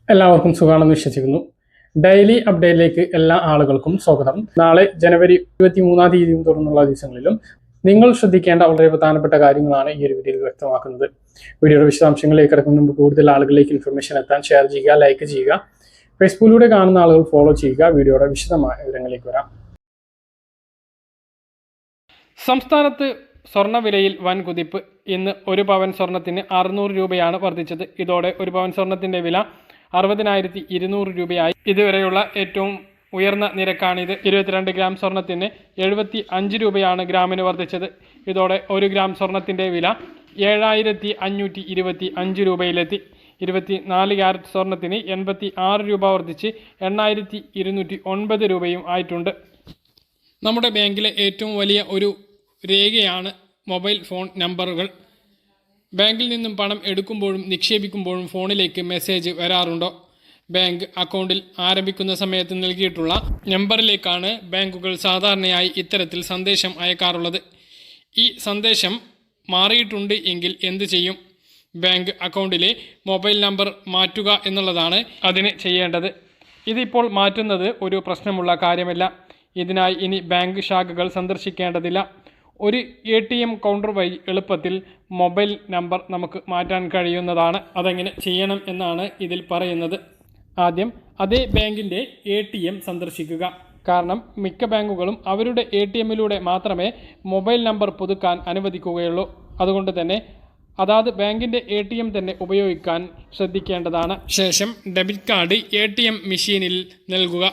എല്ലാവർക്കും സുഖമാണെന്ന് വിശ്വസിക്കുന്നു. ഡെയിലി അപ്ഡേറ്റിലേക്ക് എല്ലാ ആളുകൾക്കും സ്വാഗതം. നാളെ ജനുവരി 23 തുടർന്നുള്ള ദിവസങ്ങളിലും നിങ്ങൾ ശ്രദ്ധിക്കേണ്ട വളരെ പ്രധാനപ്പെട്ട കാര്യങ്ങളാണ് ഈ ഒരു വീഡിയോയിൽ വ്യക്തമാക്കുന്നത്. വീഡിയോയുടെ വിശദാംശങ്ങളിലേക്ക് കിടക്കുന്ന മുമ്പ് കൂടുതൽ ആളുകളിലേക്ക് ഇൻഫർമേഷൻ എത്താൻ ഷെയർ ചെയ്യുക, ലൈക്ക് ചെയ്യുക. ഫേസ്ബുക്കിലൂടെ കാണുന്ന ആളുകൾ ഫോളോ ചെയ്യുക. വീഡിയോയുടെ വിശദമായ വിവരങ്ങളിലേക്ക് വരാം. സംസ്ഥാനത്ത് സ്വർണ്ണവിലയിൽ വൻ കുതിപ്പ്. ഇന്ന് ഒരു പവൻ സ്വർണത്തിന് 600 രൂപയാണ് വർദ്ധിച്ചത്. ഇതോടെ ഒരു പവൻ സ്വർണത്തിന്റെ വില 60,200 രൂപയായി. ഇതുവരെയുള്ള ഏറ്റവും ഉയർന്ന നിരക്കാണിത്. 22 ഗ്രാം സ്വർണത്തിന് 75 രൂപയാണ് ഗ്രാമിന് വർദ്ധിച്ചത്. ഇതോടെ 1 ഗ്രാം സ്വർണത്തിന്റെ വില 7,525 രൂപയിലെത്തി. 24 ക്യാരറ്റ് സ്വർണത്തിന് 86 രൂപ വർദ്ധിച്ച് 8,209 രൂപയും ആയിട്ടുണ്ട്. നമ്മുടെ ബാങ്കിലെ ഏറ്റവും വലിയ ഒരു രേഖയാണ് മൊബൈൽ ഫോൺ നമ്പറുകൾ. ബാങ്കിൽ നിന്നും പണം എടുക്കുമ്പോഴും നിക്ഷേപിക്കുമ്പോഴും ഫോണിലേക്ക് മെസ്സേജ് വരാറുണ്ടോ? ബാങ്ക് അക്കൗണ്ടിൽ ആരംഭിക്കുന്ന സമയത്ത് നൽകിയിട്ടുള്ള നമ്പറിലേക്കാണ് ബാങ്കുകൾ സാധാരണയായി ഇത്തരത്തിൽ സന്ദേശം അയക്കാറുള്ളത്. ഈ സന്ദേശം മാറിയിട്ടുണ്ട് എങ്കിൽ എന്ത് ചെയ്യും? ബാങ്ക് അക്കൗണ്ടിലെ മൊബൈൽ നമ്പർ മാറ്റുക എന്നുള്ളതാണ് അതിന് ചെയ്യേണ്ടത്. ഇതിപ്പോൾ മാറ്റുന്നത് ഒരു പ്രശ്നമുള്ള കാര്യമല്ല. ഇതിനായി ഇനി ബാങ്ക് ശാഖകൾ സന്ദർശിക്കേണ്ടതില്ല. ഒരു ATM കൗണ്ടർ വഴി എളുപ്പത്തിൽ മൊബൈൽ നമ്പർ നമുക്ക് മാറ്റാൻ കഴിയുന്നതാണ്. അതെങ്ങനെ ചെയ്യണം എന്നാണ് ഇതിൽ പറയുന്നത്. ആദ്യം അതേ ബാങ്കിൻ്റെ ATM സന്ദർശിക്കുക. കാരണം മിക്ക ബാങ്കുകളും അവരുടെ ATMിലൂടെ മാത്രമേ മൊബൈൽ നമ്പർ പുതുക്കാൻ അനുവദിക്കുകയുള്ളൂ. അതുകൊണ്ട് തന്നെ അതാത് ബാങ്കിൻ്റെ ATM തന്നെ ഉപയോഗിക്കാൻ ശ്രദ്ധിക്കേണ്ടതാണ്. ശേഷം ഡെബിറ്റ് കാർഡ് ATM മെഷീനിൽ നൽകുക.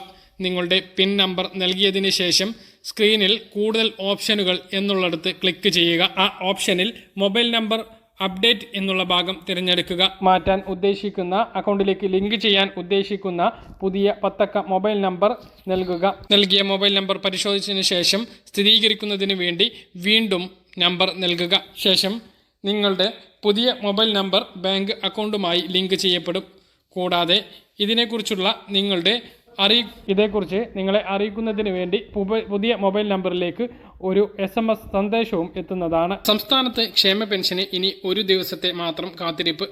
നിങ്ങളുടെ പിൻ നമ്പർ നൽകിയതിന് ശേഷം സ്ക്രീനിൽ കൂടുതൽ ഓപ്ഷനുകൾ എന്നുള്ളിടത്ത് ക്ലിക്ക് ചെയ്യുക. ആ ഓപ്ഷനിൽ മൊബൈൽ നമ്പർ അപ്ഡേറ്റ് എന്നുള്ള ഭാഗം തിരഞ്ഞെടുക്കുക. മാറ്റാൻ ഉദ്ദേശിക്കുന്ന അക്കൗണ്ടിലേക്ക് ലിങ്ക് ചെയ്യാൻ ഉദ്ദേശിക്കുന്ന പുതിയ 10 അക്ക മൊബൈൽ നമ്പർ നൽകുക. നൽകിയ മൊബൈൽ നമ്പർ പരിശോധിച്ചതിന് ശേഷം സ്ഥിരീകരിക്കുന്നതിന് വേണ്ടി വീണ്ടും നമ്പർ നൽകുക. ശേഷം നിങ്ങളുടെ പുതിയ മൊബൈൽ നമ്പർ ബാങ്ക് അക്കൗണ്ടുമായി ലിങ്ക് ചെയ്യപ്പെടും. കൂടാതെ ഇതേക്കുറിച്ച് നിങ്ങളെ അറിയിക്കുന്നതിന് വേണ്ടി പുതിയ മൊബൈൽ നമ്പറിലേക്ക് ഒരു SMS സന്ദേശവും എത്തുന്നതാണ്. സംസ്ഥാനത്ത് ക്ഷേമ പെൻഷന് ഇനി ഒരു ദിവസത്തെ മാത്രം കാത്തിരിപ്പ്.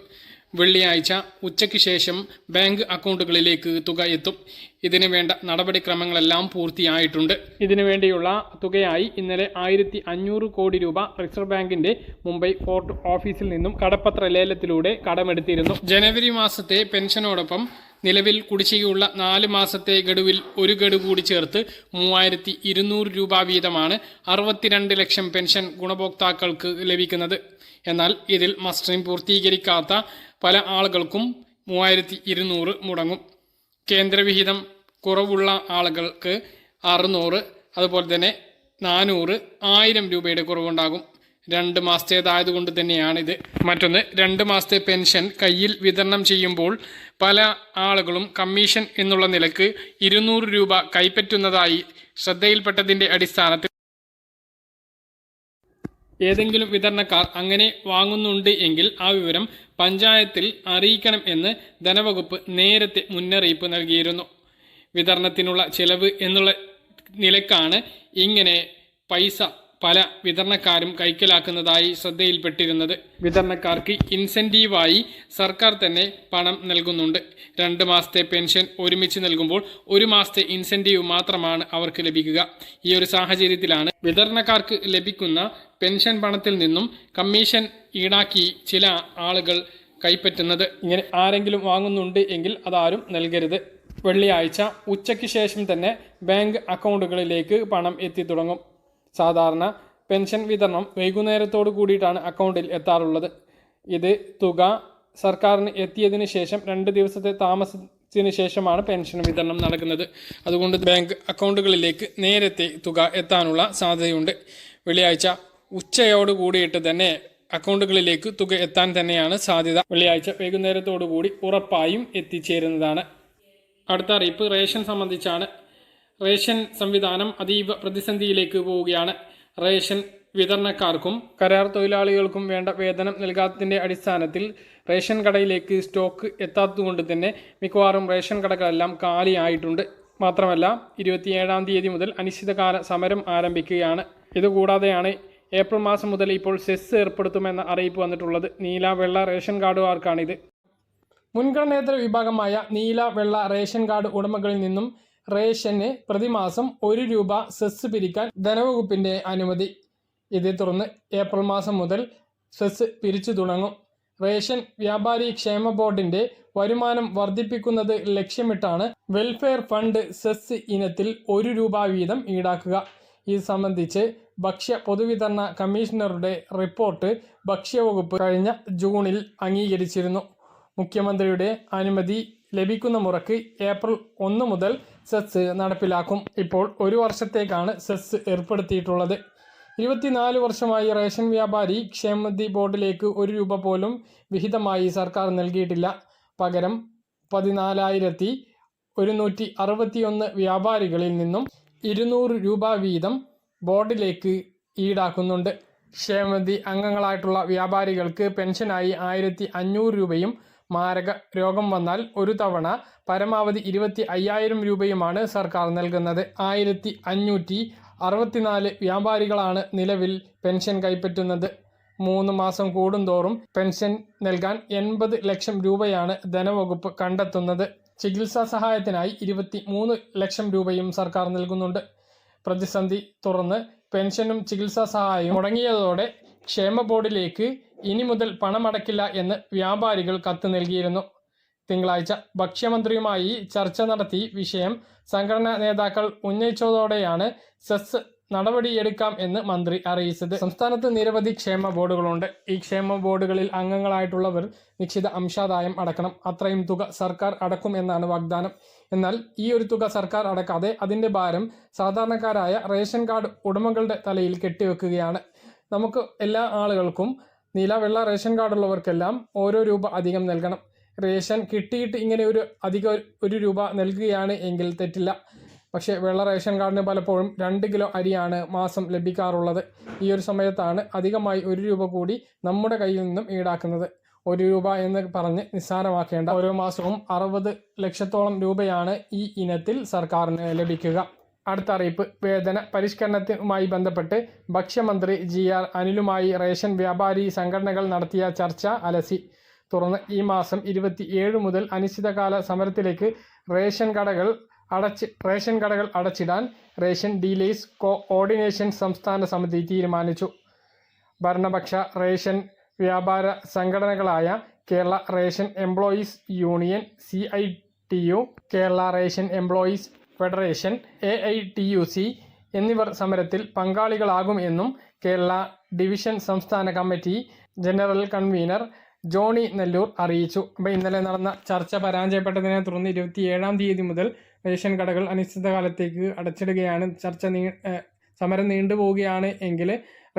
വെള്ളിയാഴ്ച ഉച്ചയ്ക്ക് ശേഷം ബാങ്ക് അക്കൗണ്ടുകളിലേക്ക് തുക എത്തും. ഇതിനു വേണ്ട നടപടിക്രമങ്ങളെല്ലാം പൂർത്തിയായിട്ടുണ്ട്. ഇതിനു വേണ്ടിയുള്ള തുകയായി ഇന്നലെ 1,500 കോടി രൂപ റിസർവ് ബാങ്കിന്റെ മുംബൈ ഫോർട്ട് ഓഫീസിൽ നിന്നും കടപ്പത്ര ലേലത്തിലൂടെ കടമെടുത്തിരുന്നു. ജനുവരി മാസത്തെ പെൻഷനോടൊപ്പം നിലവിൽ കുടിശ്ശികയുള്ള 4 മാസത്തെ ഗഡുവിൽ ഒരു ഗഡു കൂടി ചേർത്ത് 3,200 രൂപ വീതമാണ് 62 ലക്ഷം പെൻഷൻ ഗുണഭോക്താക്കൾക്ക് ലഭിക്കുന്നത്. എന്നാൽ ഇതിൽ മസ്റ്ററിംഗ് പൂർത്തീകരിക്കാത്ത പല ആളുകൾക്കും 3,200 മുടങ്ങും. കേന്ദ്രവിഹിതം കുറവുള്ള ആളുകൾക്ക് 600, അതുപോലെ തന്നെ 400, 1000 രൂപയുടെ കുറവുണ്ടാകും. 2 മാസത്തേതായതുകൊണ്ട് തന്നെയാണിത്. മറ്റൊന്ന്, 2 മാസത്തെ പെൻഷൻ കയ്യിൽ വിതരണം ചെയ്യുമ്പോൾ പല ആളുകളും കമ്മീഷൻ എന്നുള്ള നിലക്ക് 200 രൂപ കൈപ്പറ്റുന്നതായി ശ്രദ്ധയിൽപ്പെട്ടതിൻ്റെ അടിസ്ഥാനത്തിൽ ഏതെങ്കിലും വിതരണക്കാർ അങ്ങനെ വാങ്ങുന്നുണ്ട് എങ്കിൽ ആ വിവരം പഞ്ചായത്തിൽ അറിയിക്കണം എന്ന് ധനവകുപ്പ് നേരത്തെ മുന്നറിയിപ്പ് നൽകിയിരുന്നു. വിതരണത്തിനുള്ള ചെലവ് എന്നുള്ള നിലക്കാണ് ഇങ്ങനെ പൈസ പല വിതരണക്കാരും കൈക്കലാക്കുന്നതായി ശ്രദ്ധയിൽപ്പെട്ടിരുന്നത്. വിതരണക്കാർക്ക് ഇൻസെൻറ്റീവായി സർക്കാർ തന്നെ പണം നൽകുന്നുണ്ട്. 2 മാസത്തെ പെൻഷൻ ഒരുമിച്ച് നൽകുമ്പോൾ 1 മാസത്തെ ഇൻസെൻറ്റീവ് മാത്രമാണ് അവർക്ക് ലഭിക്കുക. ഈ ഒരു സാഹചര്യത്തിലാണ് വിതരണക്കാർക്ക് ലഭിക്കുന്ന പെൻഷൻ പണത്തിൽ നിന്നും കമ്മീഷൻ ഈടാക്കി ചില ആളുകൾ കൈപ്പറ്റുന്നത്. ഇങ്ങനെ ആരെങ്കിലും വാങ്ങുന്നുണ്ട് എങ്കിൽ അതാരും നൽകരുത്. വെള്ളിയാഴ്ച ഉച്ചയ്ക്ക് ശേഷം തന്നെ ബാങ്ക് അക്കൗണ്ടുകളിലേക്ക് പണം എത്തി തുടങ്ങും. സാധാരണ പെൻഷൻ വിതരണം വൈകുന്നേരത്തോടു കൂടിയിട്ടാണ് അക്കൗണ്ടിൽ എത്താറുള്ളത്. ഇത് തുക സർക്കാരിന് എത്തിയതിന് ശേഷം 2 ദിവസത്തെ താമസത്തിന് ശേഷമാണ് പെൻഷൻ വിതരണം നടക്കുന്നത്. അതുകൊണ്ട് ബാങ്ക് അക്കൗണ്ടുകളിലേക്ക് നേരത്തെ തുക എത്താനുള്ള സാധ്യതയുണ്ട്. വെള്ളിയാഴ്ച ഉച്ചയോട് കൂടിയിട്ട് തന്നെ അക്കൗണ്ടുകളിലേക്ക് തുക എത്താൻ തന്നെയാണ് സാധ്യത. വെള്ളിയാഴ്ച വൈകുന്നേരത്തോടു കൂടി ഉറപ്പായും എത്തിച്ചേരുന്നതാണ്. അടുത്ത അറിയിപ്പ് റേഷൻ സംബന്ധിച്ചാണ്. റേഷൻ സംവിധാനം അതീവ പ്രതിസന്ധിയിലേക്ക് പോവുകയാണ്. റേഷൻ വിതരണക്കാർക്കും കരാർ തൊഴിലാളികൾക്കും വേണ്ട വേതനം നൽകാത്തതിൻ്റെ അടിസ്ഥാനത്തിൽ റേഷൻ കടയിലേക്ക് സ്റ്റോക്ക് എത്താത്തതുകൊണ്ട് തന്നെ മിക്കവാറും റേഷൻ കടകളെല്ലാം കാലിയായിട്ടുണ്ട്. മാത്രമല്ല 27-ാം തീയതി മുതൽ അനിശ്ചിതകാല സമരം ആരംഭിക്കുകയാണ്. ഇതുകൂടാതെയാണ് ഏപ്രിൽ മാസം മുതൽ ഇപ്പോൾ സെസ് ഏർപ്പെടുത്തുമെന്ന അറിയിപ്പ് വന്നിട്ടുള്ളത്. നീല വെള്ള റേഷൻ കാർഡുകാർക്കാണിത്. മുൻഗണനേതര വിഭാഗമായ നീല വെള്ള റേഷൻ കാർഡ് ഉടമകളിൽ നിന്നും റേഷന് പ്രതിമാസം 1 രൂപ സെസ് പിരിക്കാൻ ധനവകുപ്പിന്റെ അനുമതി. ഇതേ തുടർന്ന് ഏപ്രിൽ മാസം മുതൽ സെസ് പിരിച്ചു തുടങ്ങും. റേഷൻ വ്യാപാരി ക്ഷേമ ബോർഡിന്റെ വരുമാനം വർദ്ധിപ്പിക്കുന്നത് ലക്ഷ്യമിട്ടാണ് വെൽഫെയർ ഫണ്ട് സെസ് ഇനത്തിൽ 1 രൂപ വീതം ഈടാക്കുക. ഇത് സംബന്ധിച്ച് ഭക്ഷ്യ പൊതുവിതരണ കമ്മീഷണറുടെ റിപ്പോർട്ട് ഭക്ഷ്യവകുപ്പ് കഴിഞ്ഞ ജൂണിൽ അംഗീകരിച്ചിരുന്നു. മുഖ്യമന്ത്രിയുടെ അനുമതി ലഭിക്കുന്ന മുറയ്ക്ക് ഏപ്രിൽ 1 മുതൽ സെസ് നടപ്പിലാക്കും. ഇപ്പോൾ 1 വർഷത്തേക്കാണ് സെസ് ഏർപ്പെടുത്തിയിട്ടുള്ളത്. 24 വർഷമായി റേഷൻ വ്യാപാരി ക്ഷേമനിധി ബോർഡിലേക്ക് 1 രൂപ പോലും വിഹിതമായി സർക്കാർ നൽകിയിട്ടില്ല. പകരം 14,161 വ്യാപാരികളിൽ നിന്നും 200 രൂപ വീതം ബോർഡിലേക്ക് ഈടാക്കുന്നുണ്ട്. ക്ഷേമനിധി അംഗങ്ങളായിട്ടുള്ള വ്യാപാരികൾക്ക് പെൻഷനായി 1,500 രൂപയും മാരക രോഗം വന്നാൽ ഒരു തവണ പരമാവധി 25,000 രൂപയുമാണ് സർക്കാർ നൽകുന്നത്. 1,564 വ്യാപാരികളാണ് നിലവിൽ പെൻഷൻ കൈപ്പറ്റുന്നത്. 3 മാസം കൂടുന്തോറും പെൻഷൻ നൽകാൻ 80 ലക്ഷം രൂപയാണ് ധനവകുപ്പ് കണ്ടെത്തുന്നത്. ചികിത്സാ സഹായത്തിനായി 23 ലക്ഷം രൂപയും സർക്കാർ നൽകുന്നുണ്ട്. പ്രതിസന്ധി തുടർന്ന് പെൻഷനും ചികിത്സാ സഹായവും മുടങ്ങിയതോടെ ക്ഷേമ ബോർഡിലേക്ക് ഇനി മുതൽ പണമടക്കില്ല എന്ന് വ്യാപാരികൾ കത്ത് നൽകിയിരുന്നു. തിങ്കളാഴ്ച ഭക്ഷ്യമന്ത്രിയുമായി ചർച്ച നടത്തി വിഷയം സംഘടനാ നേതാക്കൾ ഉന്നയിച്ചതോടെയാണ് സെസ് നടപടിയെടുക്കാം എന്ന് മന്ത്രി അറിയിച്ചത്. സംസ്ഥാനത്ത് നിരവധി ക്ഷേമ ബോർഡുകളുണ്ട്. ഈ ക്ഷേമ ബോർഡുകളിൽ അംഗങ്ങളായിട്ടുള്ളവർ നിശ്ചിത അംശാദായം അടക്കണം. അത്രയും തുക സർക്കാർ അടക്കും എന്നാണ് വാഗ്ദാനം. എന്നാൽ ഈ ഒരു തുക സർക്കാർ അടക്കാതെ അതിൻ്റെ ഭാരം സാധാരണക്കാരായ റേഷൻ കാർഡ് ഉടമകളുടെ തലയിൽ കെട്ടിവെക്കുകയാണ്. നമുക്ക് എല്ലാ ആളുകൾക്കും നീല വെള്ള റേഷൻ കാർഡുള്ളവർക്കെല്ലാം ഓരോ രൂപ അധികം നൽകണം. റേഷൻ കിട്ടിയിട്ട് ഇങ്ങനെ ഒരു രൂപ നൽകുകയാണ് എങ്കിൽ തെറ്റില്ല. പക്ഷേ വെള്ള റേഷൻ കാർഡിന് പലപ്പോഴും 2 കിലോ അരിയാണ് മാസം ലഭിക്കാറുള്ളത്. ഈ ഒരു സമയത്താണ് അധികമായി 1 രൂപ കൂടി നമ്മുടെ കയ്യിൽ നിന്നും ഈടാക്കുന്നത്. 1 രൂപ എന്ന് പറഞ്ഞ് നിസ്സാരമാക്കേണ്ട. ഓരോ മാസവും 60 ലക്ഷത്തോളം രൂപയാണ് ഈ ഇനത്തിൽ സർക്കാരിന് ലഭിക്കുക. അടുത്ത അറിയിപ്പ്. വേതന പരിഷ്കരണവുമായി ബന്ധപ്പെട്ട് ഭക്ഷ്യമന്ത്രി GR അനിലുമായി റേഷൻ വ്യാപാരി സംഘടനകൾ നടത്തിയ ചർച്ച അലസി. തുടർന്ന് ഈ മാസം 27 മുതൽ അനിശ്ചിതകാല സമരത്തിലേക്ക് റേഷൻ കടകൾ അടച്ചിടാൻ റേഷൻ ഡീലേഴ്സ് കോഓർഡിനേഷൻ സംസ്ഥാന സമിതി തീരുമാനിച്ചു. ഭരണപക്ഷ റേഷൻ വ്യാപാര സംഘടനകളായ Kerala ration employees union CITU, Kerala ration employees federation AITUC എന്നിവർ സമരത്തിൽ പങ്കാളികളാകും എന്നും കേരള ഡിവിഷൻ സംസ്ഥാന committee general convener Johny Nellore അറിയിച്ചു. അപ്പോൾ ഇന്നലെ നടന്ന ചർച്ച പരാജയപ്പെട്ടതിനെ തുടർന്ന് 27-ാം തീയതി മുതൽ റേഷൻ കടകൾ അനിശ്ചിതകാലത്തേക്ക് അടച്ചിടുകയാണ്. സമരം നീണ്ടുപോവുകയാണ് എങ്കിൽ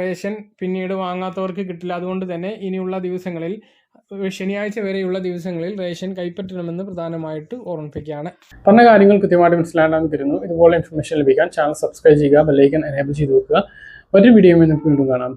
റേഷൻ പിന്നീട് വാങ്ങാത്തവർക്ക് കിട്ടില്ല. അതുകൊണ്ട് തന്നെ ഇനിയുള്ള ദിവസങ്ങളിൽ ശനിയാഴ്ച വരെയുള്ള ദിവസങ്ങളിൽ റേഷൻ കൈപ്പറ്റണമെന്ന് പ്രധാനമായിട്ട് ഓർമ്മിപ്പിക്കുകയാണ്. പറഞ്ഞ കാര്യങ്ങൾ കൃത്യമായിട്ട് മനസ്സിലാകാൻ തരുന്നു. ഇതുപോലെ ഇൻഫർമേഷൻ ലഭിക്കാൻ ചാനൽ സബ്സ്ക്രൈബ് ചെയ്യുക, ബെല്ലൈക്കൺ എനേബിൾ ചെയ്ത് വെക്കുക. ഒരു വീഡിയോയിൽ നമുക്ക് വീണ്ടും കാണാം.